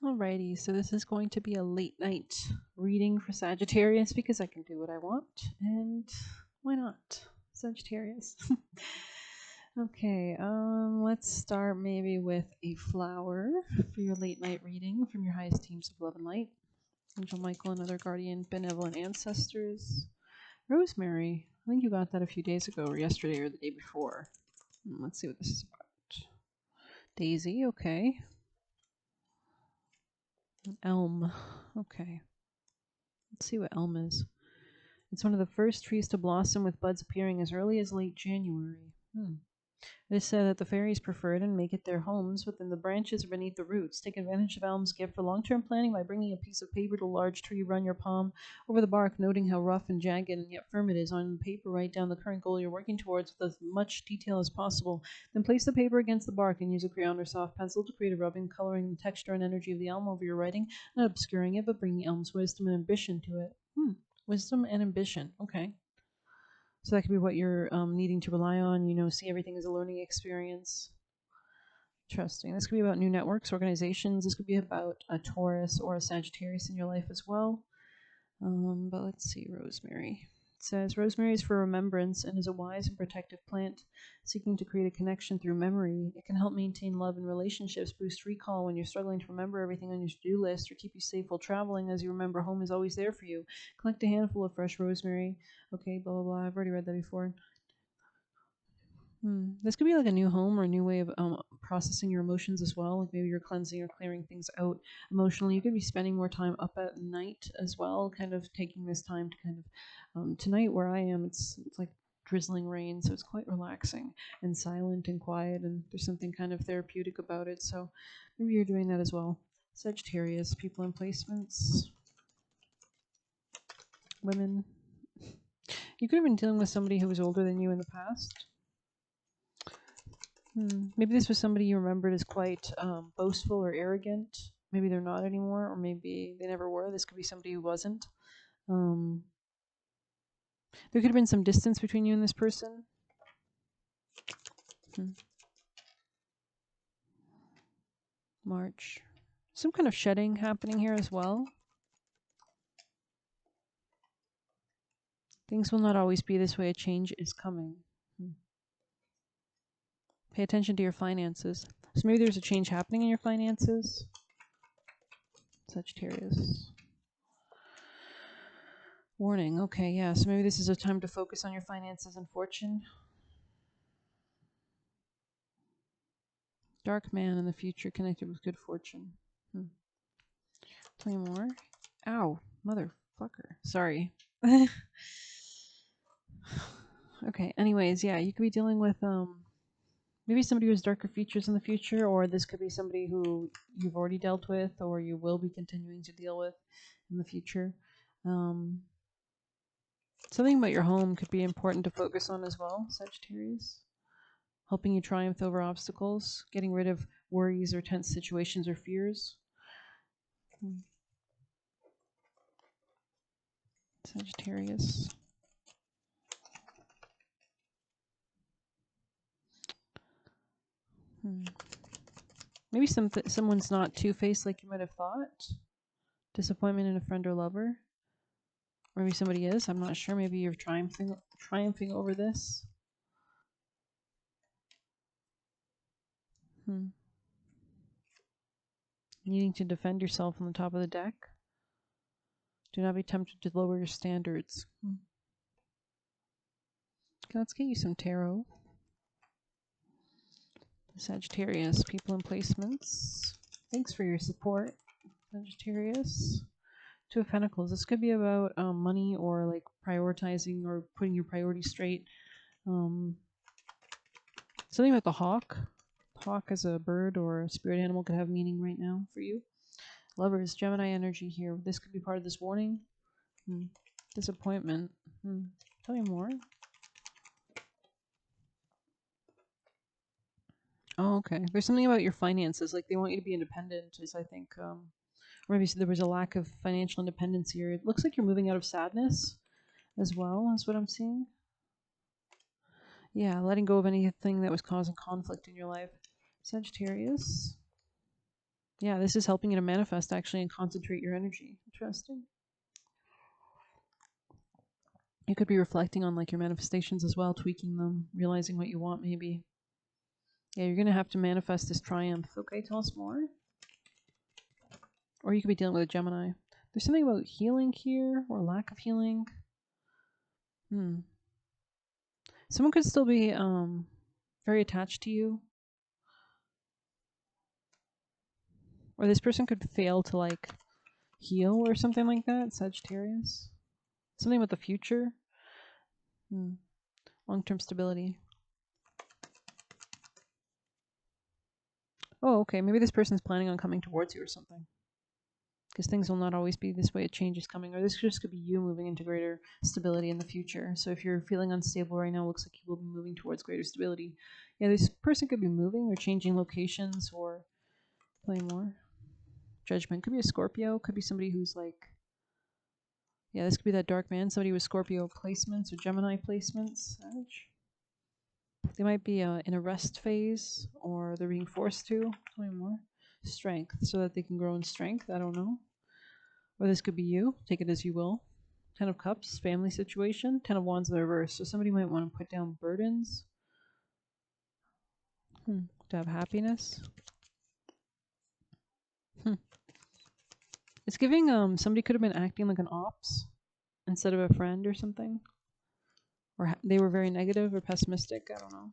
Alrighty, so this is going to be a late night reading for Sagittarius because I can do what I want, and why not? Sagittarius. Okay, let's start maybe with a flower for your late night reading from your highest teams of love and light. Angel Michael and other guardian benevolent ancestors. Rosemary. I think you got that a few days ago, or yesterday, or the day before. Let's see what this is about. Daisy, okay. Elm, okay. Let's see what elm is. It's one of the first trees to blossom, with buds appearing as early as late January. It is said that the fairies prefer it and make it their homes within the branches or beneath the roots. Take advantage of elm's gift for long-term planning by bringing a piece of paper to a large tree. Run your palm over the bark, noting how rough and jagged and yet firm it is. On the paper, write down the current goal you're working towards with as much detail as possible. Then place the paper against the bark and use a crayon or soft pencil to create a rubbing, coloring the texture and energy of the elm over your writing, not obscuring it, but bringing elm's wisdom and ambition to it. Wisdom and ambition. Okay. So that could be what you're needing to rely on, see everything as a learning experience. Interesting. This could be about new networks, organizations. This could be about a Taurus or a Sagittarius in your life as well. But let's see, rosemary. It says, rosemary is for remembrance and is a wise and protective plant seeking to create a connection through memory. It can help maintain love and relationships, boost recall when you're struggling to remember everything on your to-do list, or keep you safe while traveling, as you remember home is always there for you. Collect a handful of fresh rosemary. Okay, blah, blah, blah. I've already read that before. This could be like a new home or a new way of processing your emotions as well. Like maybe you're cleansing or clearing things out emotionally. You could be spending more time up at night as well, kind of taking this time to kind of, tonight where I am, it's like drizzling rain, so it's quite relaxing and silent and quiet, and there's something kind of therapeutic about it. So maybe you're doing that as well. Sagittarius, people and placements, women. You could have been dealing with somebody who was older than you in the past. Maybe this was somebody you remembered as quite boastful or arrogant. Maybe they're not anymore, or maybe they never were. This could be somebody who wasn't. There could have been some distance between you and this person. March. Some kind of shedding happening here as well. Things will not always be this way. A change is coming. Pay attention to your finances. So maybe there's a change happening in your finances. Sagittarius. Warning. Okay, yeah. So maybe this is a time to focus on your finances and fortune. Dark man in the future connected with good fortune. Tell me more. Ow, motherfucker. Sorry. Okay, anyways, yeah, you could be dealing with maybe somebody who has darker features in the future, or this could be somebody who you've already dealt with or you will be continuing to deal with in the future. Something about your home could be important to focus on as well, Sagittarius. Helping you triumph over obstacles, getting rid of worries or tense situations or fears. Sagittarius. Maybe someone's not two-faced like you might have thought. Disappointment in a friend or lover. Or maybe somebody is. I'm not sure. Maybe you're triumphing over this. Needing to defend yourself on the top of the deck. Do not be tempted to lower your standards. Okay, let's get you some tarot. Sagittarius, people and placements. Thanks for your support, Sagittarius. Two of Pentacles. This could be about money, or like prioritizing or putting your priorities straight. Something about the hawk. Hawk as a bird or a spirit animal could have meaning right now for you. Lovers, Gemini energy here. This could be part of this warning. Disappointment. Tell me more. Oh, okay. There's something about your finances. Like they want you to be independent, is I think. Or maybe there was a lack of financial independence here. It looks like you're moving out of sadness as well, is what I'm seeing. Yeah, letting go of anything that was causing conflict in your life. Sagittarius. Yeah, this is helping you to manifest actually and concentrate your energy. Interesting. You could be reflecting on like your manifestations as well, tweaking them, realizing what you want maybe. Yeah, you're going to have to manifest this triumph. Okay, tell us more. Or you could be dealing with a Gemini. There's something about healing here or lack of healing. Someone could still be very attached to you. Or this person could fail to like heal or something like that. Sagittarius. Something with the future. Long-term stability. Oh, okay. Maybe this person's planning on coming towards you or something. Because things will not always be this way. A change is coming. Or this just could be you moving into greater stability in the future. So if you're feeling unstable right now, it looks like you will be moving towards greater stability. Yeah, this person could be moving or changing locations or playing more. Judgment. Could be a Scorpio. Could be somebody who's like... Yeah, this could be that dark man. Somebody with Scorpio placements or Gemini placements. They might be in a rest phase or they're being forced to. Tell me more. Strength. So that they can grow in strength. I don't know. Or this could be you. Take it as you will. 10 of Cups. Family situation. 10 of Wands in the reverse. So somebody might want to put down burdens. To have happiness. It's giving somebody could have been acting like an ops instead of a friend or something. Or they were very negative or pessimistic. I don't know.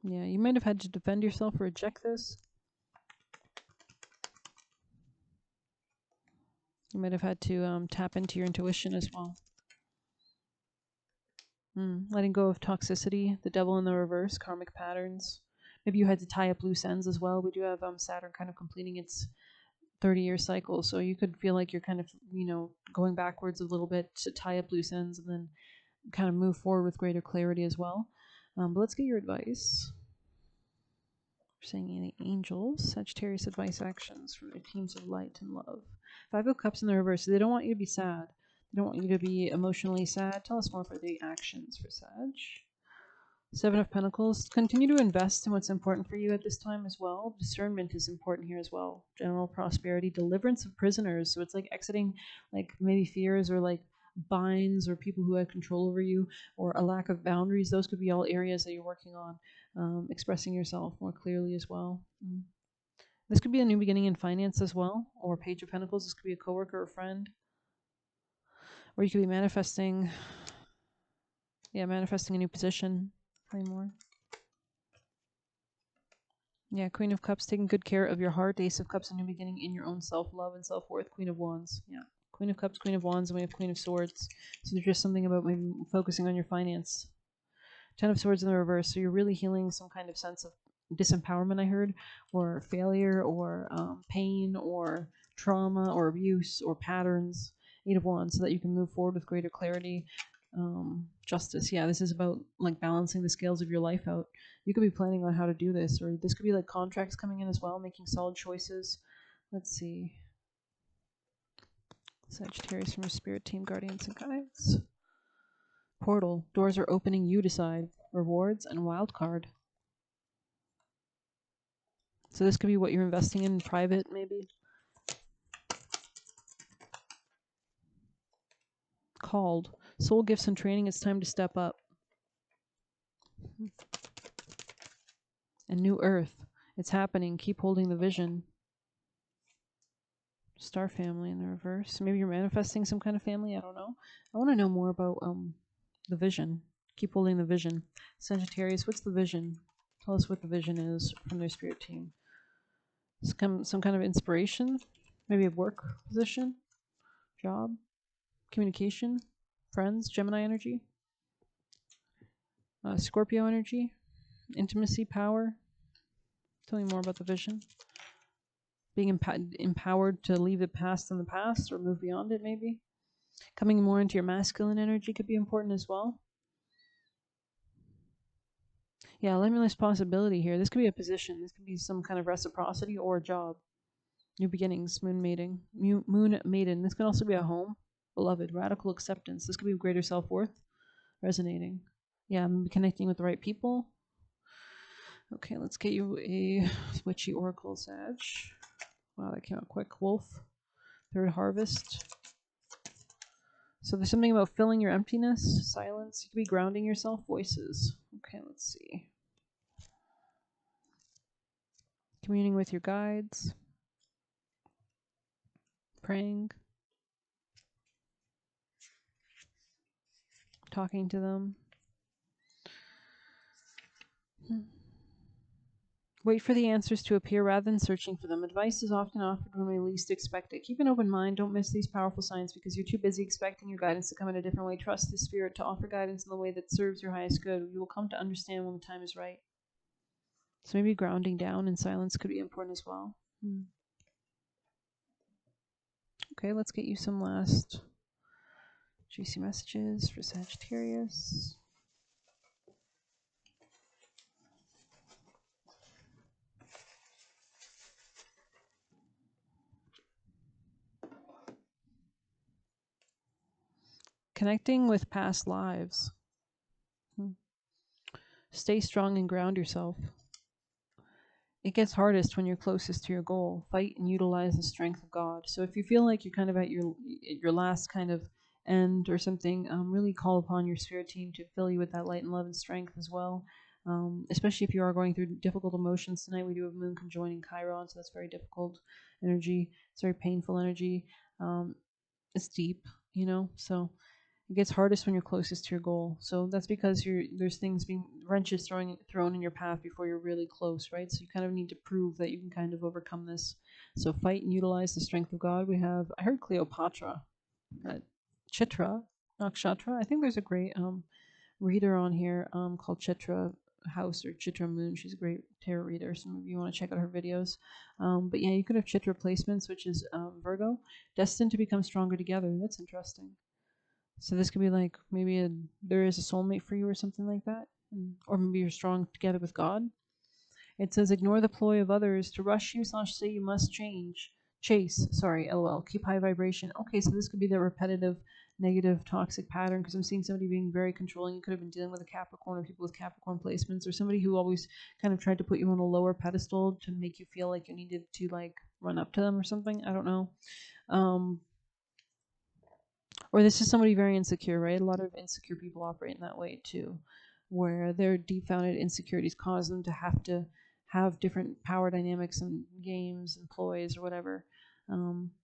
Yeah, you might have had to defend yourself or reject this. You might have had to tap into your intuition as well. Letting go of toxicity, the devil in the reverse, karmic patterns. Maybe you had to tie up loose ends as well. We do have Saturn kind of completing its 30-year cycle, so you could feel like you're kind of, going backwards a little bit to tie up loose ends and then kind of move forward with greater clarity as well. But let's get your advice. We're saying any angels, Sagittarius advice actions from their teams of light and love. 5 of Cups in the reverse. They don't want you to be sad. They don't want you to be emotionally sad. Tell us more for the actions for Sag. 7 of Pentacles. Continue to invest in what's important for you at this time as well. Discernment is important here as well. General prosperity. Deliverance of prisoners. So it's like exiting like maybe fears or like binds or people who have control over you or a lack of boundaries. Those could be all areas that you're working on. Expressing yourself more clearly as well. This could be a new beginning in finance as well, or Page of Pentacles. This could be a coworker or friend. Or you could be manifesting, manifesting a new position. Play more. Yeah, Queen of Cups, taking good care of your heart. Ace of Cups, a new beginning in your own self-love and self-worth. Queen of Wands, yeah. Queen of Cups, Queen of Wands, and we have Queen of Swords. So there's just something about maybe focusing on your finance. 10 of Swords in the reverse. So you're really healing some kind of sense of disempowerment, I heard, or failure, or pain, or trauma, or abuse, or patterns. 8 of Wands, so that you can move forward with greater clarity. Justice. Yeah, this is about like balancing the scales of your life out. You could be planning on how to do this, or this could be like contracts coming in as well, making solid choices. Let's see. Sagittarius from your spirit team, guardians and guides. Portal. Doors are opening, you decide. Rewards and wild card. So this could be what you're investing in private, maybe. Called. Soul gifts and training. It's time to step up. And new earth. It's happening. Keep holding the vision. Star family in the reverse. Maybe you're manifesting some kind of family. I don't know. I want to know more about the vision. Keep holding the vision. Sagittarius, what's the vision? Tell us what the vision is from their spirit team. Some kind of inspiration. Maybe a work position. Job. Communication. Friends. Gemini energy. Scorpio energy. Intimacy. Power. Tell me more about the vision. Being empowered to leave the past in the past or move beyond it, maybe. Coming more into your masculine energy could be important as well. Yeah, limitless possibility here. This could be a position. This could be some kind of reciprocity or a job. New beginnings, moon mating. Moon maiden. This could also be a home. Beloved, radical acceptance. This could be greater self-worth. resonating. Yeah, I'm connecting with the right people. Okay, let's get you a witchy oracle, Sag. Wow, that came out quick. Wolf, third harvest. So there's something about filling your emptiness, silence. You could be grounding yourself, voices. Okay, let's see. Communing with your guides. Praying. Talking to them. Wait for the answers to appear rather than searching for them. Advice is often offered when we least expect it. Keep an open mind. Don't miss these powerful signs because you're too busy expecting your guidance to come in a different way. Trust the spirit to offer guidance in the way that serves your highest good. You will come to understand when the time is right. So maybe grounding down in silence could be important as well. Okay, let's get you some last juicy messages for Sagittarius. Connecting with past lives. Stay strong and ground yourself. It gets hardest when you're closest to your goal. Fight and utilize the strength of God. So if you feel like you're kind of at your last kind of end or something, really call upon your spirit team to fill you with that light and love and strength as well. Especially if you are going through difficult emotions tonight. We do have Moon conjoining Chiron, so that's very difficult energy. It's very painful energy. It's deep, so it gets hardest when you're closest to your goal. So that's because there's things being wrenches thrown in your path before you're really close, right? So you kind of need to prove that you can kind of overcome this. So fight and utilize the strength of God. I heard Cleopatra, Chitra, Nakshatra. I think there's a great reader on here called Chitra House or Chitra Moon. She's a great tarot reader. Some of you want to check out her videos. But yeah, you could have Chitra placements, which is Virgo, destined to become stronger together. That's interesting. So this could be like maybe there is a soulmate for you or something like that. Or maybe you're strong together with God. It says, ignore the ploy of others to rush you, say you must chase, lol, keep high vibration. Okay, so this could be the repetitive, negative, toxic pattern because I'm seeing somebody being very controlling. You could have been dealing with a Capricorn or people with Capricorn placements or somebody who always kind of tried to put you on a lower pedestal to make you feel like you needed to like run up to them or something. I don't know. Or this is somebody very insecure, right? A lot of insecure people operate in that way too, where their deep founded insecurities cause them to have different power dynamics in games, employees, or whatever,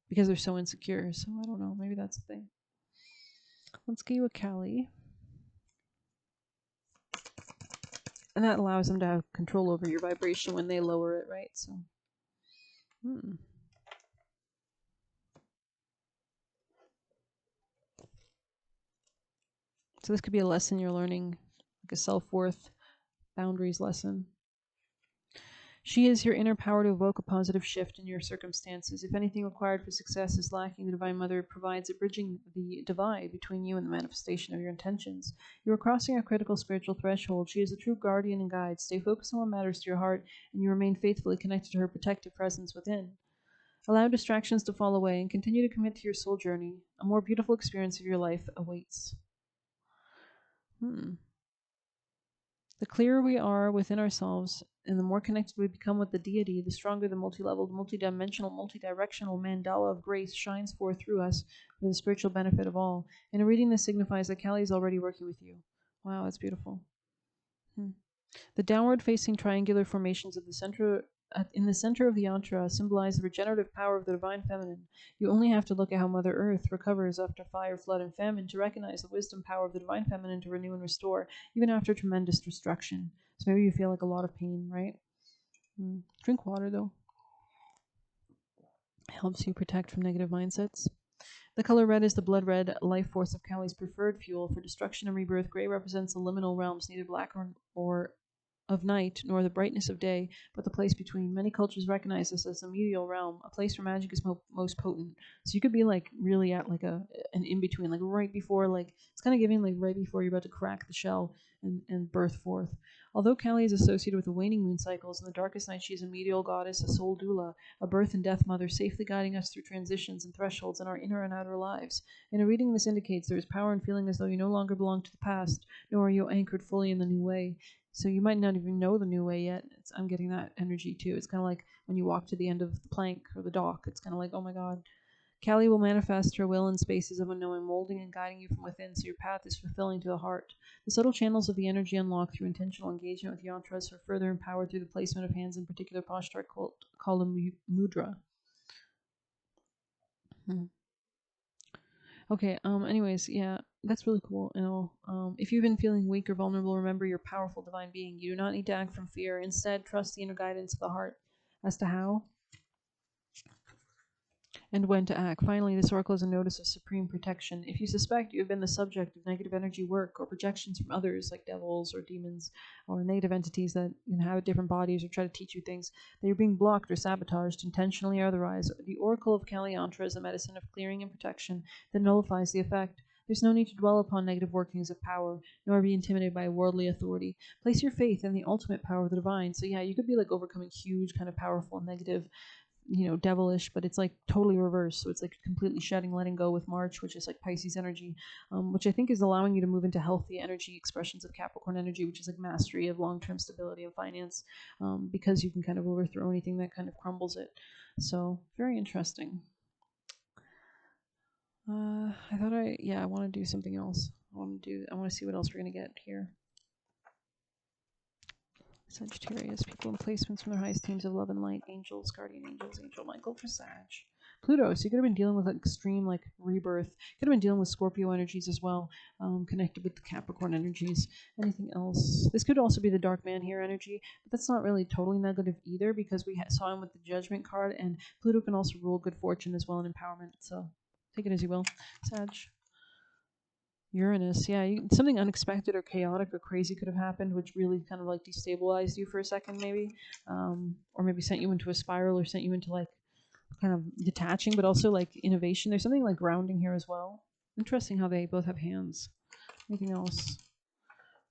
because they're so insecure. So I don't know, maybe that's the thing. Let's get you a Kali. And that allows them to have control over your vibration when they lower it, right? So, So this could be a lesson you're learning, like a self-worth, boundaries lesson. She is your inner power to evoke a positive shift in your circumstances. If anything required for success is lacking, the Divine Mother provides a bridging the divide between you and the manifestation of your intentions. You are crossing a critical spiritual threshold. She is a true guardian and guide. Stay focused on what matters to your heart, and you remain faithfully connected to her protective presence within. Allow distractions to fall away and continue to commit to your soul journey. A more beautiful experience of your life awaits. The clearer we are within ourselves and the more connected we become with the deity, the stronger the multi-leveled, multi-dimensional, multi-directional mandala of grace shines forth through us for the spiritual benefit of all. And a reading this signifies that Kali is already working with you. Wow, that's beautiful. The downward-facing triangular formations of the center in the center of the yantra symbolize the regenerative power of the divine feminine. You only have to look at how Mother Earth recovers after fire, flood, and famine to recognize the wisdom power of the divine feminine to renew and restore, even after tremendous destruction. So maybe you feel like a lot of pain, right? Drink water, though. It helps you protect from negative mindsets. The color red is the blood red life force of Kali's preferred fuel for destruction and rebirth. Gray represents the liminal realms, neither black or of night, nor the brightness of day, but the place between. Many cultures recognize this as the medial realm, a place where magic is most potent. So you could be like really at like an in-between, like right before, like it's kind of giving like right before you're about to crack the shell and birth forth. Although Kali is associated with the waning moon cycles, in the darkest night she is a medial goddess, a soul doula, a birth and death mother, safely guiding us through transitions and thresholds in our inner and outer lives. In a reading, this indicates there is power in feeling as though you no longer belong to the past, nor are you anchored fully in the new way. So you might not even know the new way yet. I'm getting that energy too. It's kind of like when you walk to the end of the plank or the dock. It's kind of like, oh my God. Kali will manifest her will in spaces of unknowing, molding and guiding you from within, so your path is fulfilling to the heart. The subtle channels of the energy unlocked through intentional engagement with yantras are further empowered through the placement of hands in particular posture called a mudra. Okay, anyways, yeah, that's really cool. If you've been feeling weak or vulnerable, remember you're a powerful divine being. You do not need to act from fear. Instead, trust the inner guidance of the heart as to how and when to act. Finally, this oracle is a notice of supreme protection. If you suspect you have been the subject of negative energy work or projections from others, like devils or demons or negative entities that inhabit different bodies or try to teach you things, that you're being blocked or sabotaged intentionally or otherwise, the oracle of Kali Yantra is a medicine of clearing and protection that nullifies the effect. There's no need to dwell upon negative workings of power, nor be intimidated by worldly authority. Place your faith in the ultimate power of the divine. So yeah, you could be like overcoming huge, kind of powerful, negative, devilish, but it's like totally reversed. So it's like completely shedding, letting go with March, which is like Pisces energy, which I think is allowing you to move into healthy energy expressions of Capricorn energy, which is like mastery of long-term stability and finance, because you can kind of overthrow anything that kind of crumbles it. So very interesting. I want to do something else. I want to see what else we're going to get here. Sagittarius, people in placements from their highest teams of love and light, angels, guardian angels, Angel Michael for Sag. Pluto, so you could have been dealing with extreme like rebirth. Could have been dealing with Scorpio energies as well, connected with the Capricorn energies. Anything else? This could also be the Dark Man here energy, but that's not really totally negative either because we saw him with the Judgment card, and Pluto can also rule good fortune as well and empowerment. So take it as you will, Sag. Uranus, yeah, something unexpected or chaotic or crazy could have happened, which really kind of like destabilized you for a second, maybe, or maybe sent you into a spiral or sent you into like kind of detaching, but also like innovation. There's something like grounding here as well. Interesting how they both have hands. Anything else?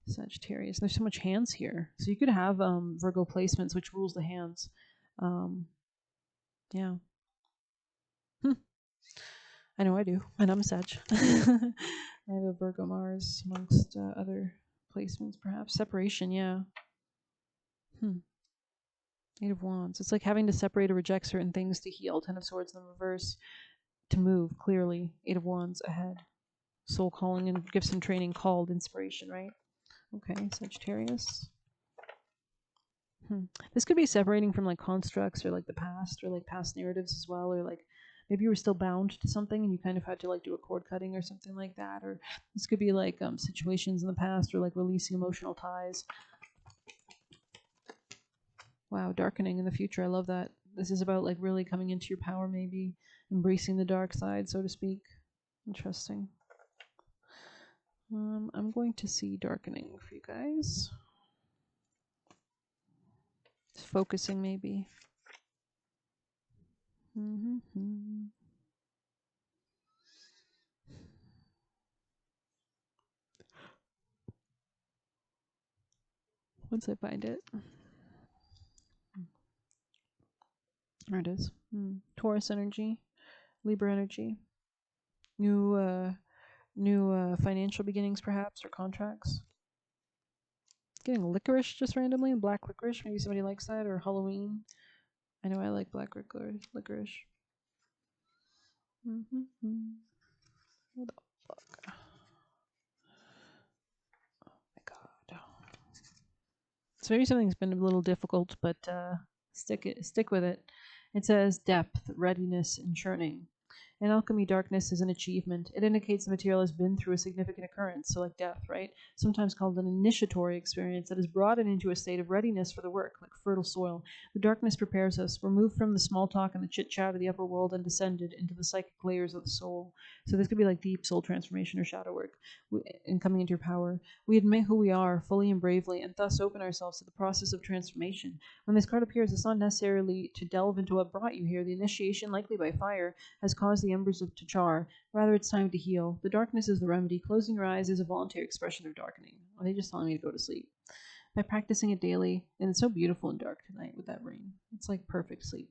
Sagittarius. There's so much hands here, so you could have Virgo placements, which rules the hands. Yeah. I know I do, and I'm Sag. I have a Virgo Mars amongst other placements, perhaps. Separation, yeah. Eight of Wands. It's like having to separate or reject certain things to heal. Ten of Swords in the reverse. To move, clearly. Eight of Wands ahead. Soul calling and gifts and training called inspiration, right? Okay, Sagittarius. This could be separating from like constructs or like the past or like past narratives as well, or like maybe you were still bound to something and you kind of had to like do a cord cutting or something like that. Or this could be like situations in the past or like releasing emotional ties. Wow, darkening in the future. I love that. This is about like really coming into your power, maybe embracing the dark side, so to speak. Interesting. I'm going to see darkening for you guys. Just focusing, maybe. Once I find it. There it is. Taurus energy, Libra energy. New financial beginnings, perhaps, or contracts. Getting licorice just randomly, black licorice. Maybe somebody likes that, or Halloween. I know I like black licorice. What the fuck? Oh my god. So maybe something's been a little difficult, but stick with it. It says depth, readiness, and churning. In alchemy, darkness is an achievement. It indicates the material has been through a significant occurrence, so like death, right? Sometimes called an initiatory experience that has brought it into a state of readiness for the work, like fertile soil. The darkness prepares us. We're moved from the small talk and the chit-chat of the upper world and descended into the psychic layers of the soul. So this could be like deep soul transformation or shadow work and coming into your power. We admit who we are fully and bravely and thus open ourselves to the process of transformation. When this card appears, it's not necessarily to delve into what brought you here. The initiation, likely by fire, has caused the embers to char. Rather, it's time to heal. The darkness is the remedy. Closing your eyes is a voluntary expression of darkening. Are they just telling me to go to sleep? By practicing it daily, and it's so beautiful and dark tonight with that rain. It's like perfect sleep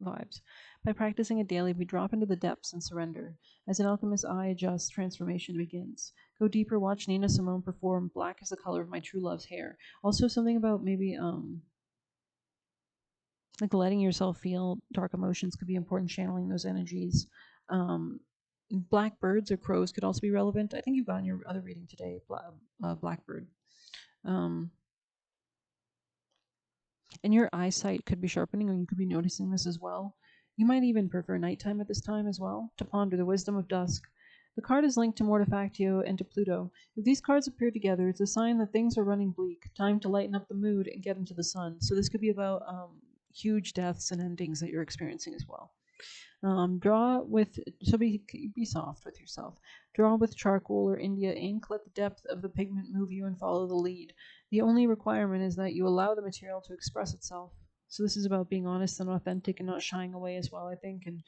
vibes. By practicing it daily, we drop into the depths and surrender. As an alchemist's eye adjusts, transformation begins. Go deeper, watch Nina Simone perform Black is the Color of My True Love's Hair. Also something about maybe like letting yourself feel dark emotions could be important, channeling those energies. Um, Blackbirds or crows could also be relevant. I think you got in your other reading today, blackbird. Um, and your eyesight could be sharpening, or you could be noticing this as well. You might even prefer nighttime at this time as well to ponder the wisdom of dusk. The card is linked to Mortefactio and to Pluto. If these cards appear together, it's a sign that things are running bleak. Time to lighten up the mood and get into the sun. So this could be about huge deaths and endings that you're experiencing as well. Draw with, so be soft with yourself. Draw with charcoal or India ink. Let the depth of the pigment move you and follow the lead. The only requirement is that you allow the material to express itself. So this is about being honest and authentic and not shying away as well, I think, and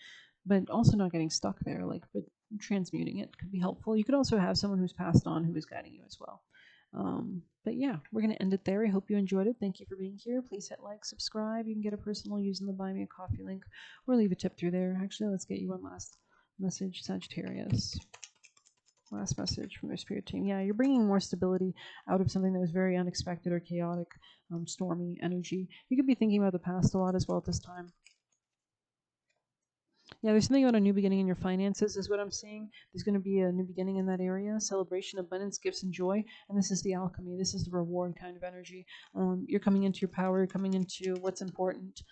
but also not getting stuck there. Like, but transmuting it could be helpful. You could also have someone who's passed on who is guiding you as well. But yeah, we're going to end it there. I hope you enjoyed it. Thank you for being here. Please hit like, subscribe. You can get a personal using the Buy Me a Coffee link or leave a tip through there. Actually, let's get you one last message, Sagittarius. Last message from their spirit team. Yeah, you're bringing more stability out of something that was very unexpected or chaotic, stormy energy. You could be thinking about the past a lot as well at this time. Yeah, there's something about a new beginning in your finances, is what I'm seeing. There's going to be a new beginning in that area, celebration, abundance, gifts, and joy. And this is the alchemy. This is the reward kind of energy. You're coming into your power, you're coming into what's important.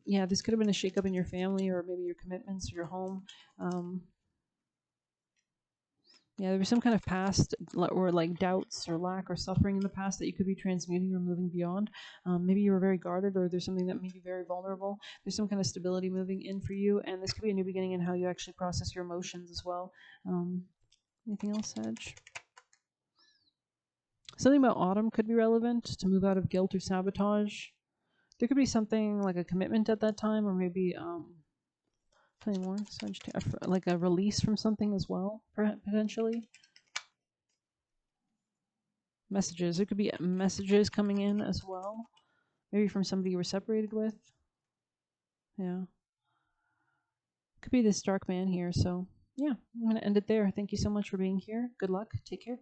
Yeah, this could have been a shakeup in your family or maybe your commitments or your home. Yeah, there was some kind of past or like doubts or lack or suffering in the past that you could be transmuting or moving beyond. Maybe you were very guarded, or there's something that made you very vulnerable. There's some kind of stability moving in for you, and this could be a new beginning in how you actually process your emotions as well. Anything else, Sedge? Something about autumn could be relevant to move out of guilt or sabotage. There could be something like a commitment at that time, or maybe something more, like a release from something as well, potentially. Messages. There could be messages coming in as well. Maybe from somebody you were separated with. Yeah. Could be this dark man here. So, yeah, I'm going to end it there. Thank you so much for being here. Good luck. Take care.